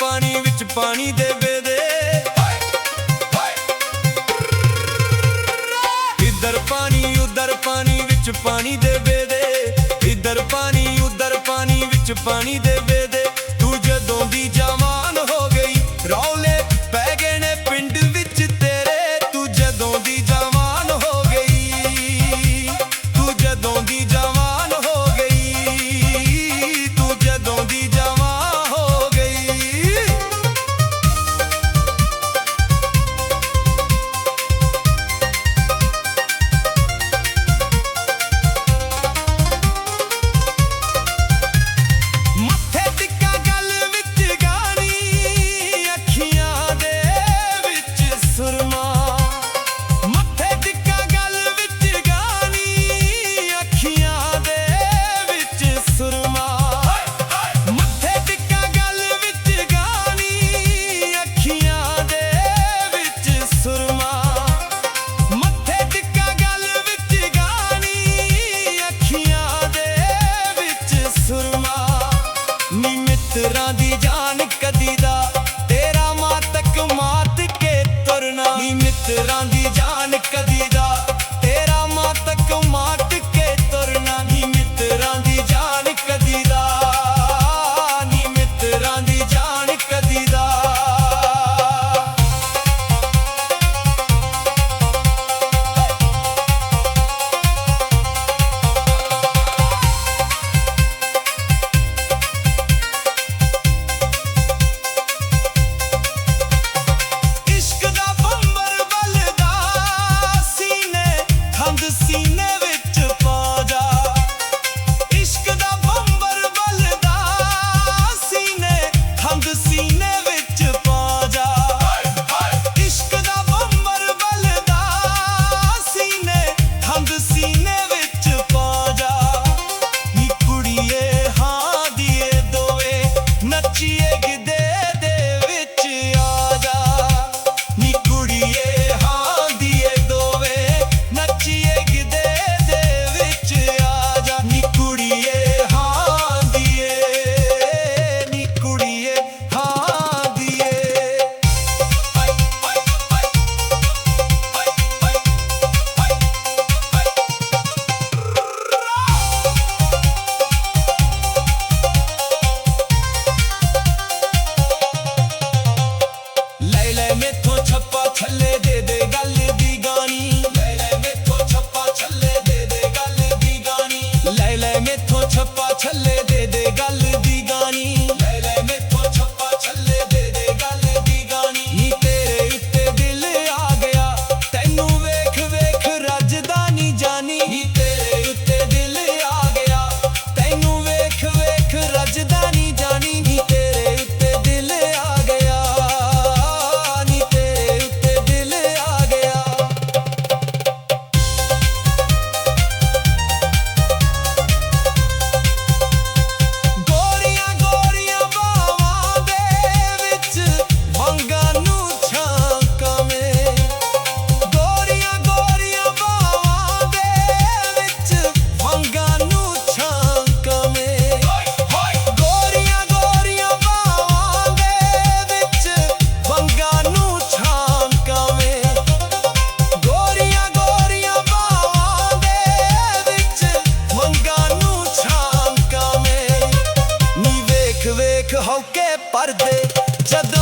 पानी विच पानी दे बेदे। इधर पानी उधर पानी विच पानी दे बेदे। इधर पानी उधर पानी विच पानी दे बेदे। तू जदों दी जवान हो गई रौले पै गए ने पिंड विच तेरे। तू जदों दी जवान हो गई, तू जदों दी जवान हो गई, तू जदों दी जवान हो गई। मत्थे टिक्का गल विच गानी, अखियां दे विच सुरमा। मत्थे टिक्का गल विच गानी, अखियां दे विच सुरमा। मत्थे टिक्का गल विच गानी, अखियां दे विच सुरमा। मत्थे टिक्का गल विच गानी, अखियां दे विच सुरमा। नी मित्तरां दी जान कदी दा तेरा मातक मात के तुरना। नी मित्तरां दी जान कदी दा तेरा मातक मात के तुरना। नी मित्तरां दी जान कदी दा, नी मित्तरां दी जान कदी दा। इश्क दा बंबर बलदा सीने, खंद सीने विच पा जा। इश्क दा बंबर बलदा सीने, खंद सीने विच पा जा। इश्क दा बंबर बलदा सीने, खंद सीने विच पा जा। नी कुड़िए हां दिए दोए नच्चिए गिदे दे विच आ जा। नी कुड़िए हां दिए दोवे नच्चिए गिदे दे विच आ जा। नी कुड़िए हां दिए, नी कुड़िए हां दिए। ले ले मेथों छप्पा छल्ले दे दे गल दी गानी। ले ले मेथों छप्पा छल्ले दे दे गल दी गानी। ले ले मेथों छप्पा छल्ले दे दे गल दी गानी। ले ले मेथों छप्पा छल्ले दे दे गल दी गानी। नी तेरे उत्ते दिल आ गया तैनू वेख वेख रजदा नी जानी। नी तेरे उत्ते दिल आ गया तैनू वेख वेख रजदा नी जानी। नी तेरे उत्ते दिल आ गया, नी तेरे उत्ते दिल आ गया। गोरियां गोरियां बावां दे विच वंगां नू झांकां में। गोरियां गोरियां बावां दे विच वंगां नू झांकां में। गोरियां गोरियां बावां दे विच वंगां नू झांकां में। गोरियां गोरियां बावां दे विच वंगां नू झांकां में। नी वेख वेख हौके परदे जदों